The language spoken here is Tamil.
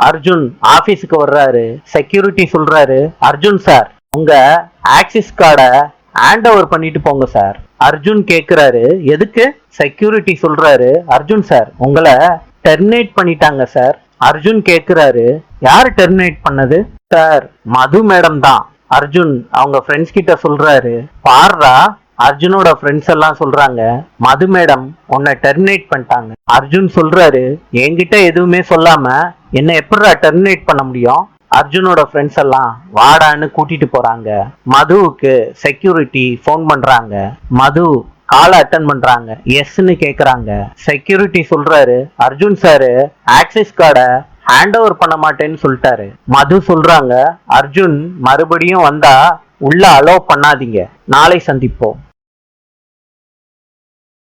அர்ஜுன் ஆபீஸுக்கு வர்றாரு. செக்யூரிட்டி சொல்றாரு, அர்ஜுன் சார் உங்க ஆக்சிஸ் கார்டை ஹேண்ட் ஓவர் பண்ணிட்டு போங்க சார். அர்ஜுன் கேக்குறாரு, எதுக்கு? செக்யூரிட்டி சொல்றாரு, அர்ஜுன் சார் உங்களை டெர்மினேட் பண்ணிட்டாங்க சார். அர்ஜுன் கேக்குறாரு, யாரு டெர்மினேட் பண்ணது? சார் மது மேடம் தான். அர்ஜுன் அவங்க ஃப்ரெண்ட்ஸ் கிட்ட சொல்றாரு, பாருடா அர்ஜுனோட ஃப்ரெண்ட்ஸ் எல்லாம் சொல்றாங்க மது மேடம் உன்னை டெர்மினேட் பண்ணிட்டாங்க. அர்ஜுன் சொல்றாரு, என்கிட்ட எதுவுமே சொல்லாம என்ன எப்படிடா டெர்மினேட் பண்ண முடியும்? அர்ஜுனோட ஃப்ரெண்ட்ஸ் எல்லாம் வாடான்னு கூட்டிட்டு போறாங்க. மதுவுக்கு செக்யூரிட்டி ஃபோன் பண்றாங்க. மது காலை அட்டன் பண்றாங்க. எஸ்ன்னு கேக்குறாங்க. செக்யூரிட்டி சொல்றாரு, அர்ஜுன் சாரு ஆக்சிஸ் கார்டை ஹேண்ட் ஓவர் பண்ண மாட்டேன்னு சொல்லிட்டாரு. மது சொல்றாங்க, அர்ஜுன் மறுபடியும் வந்தா உள்ள அலோவ் பண்ணாதீங்க. நாளை சந்திப்போம்.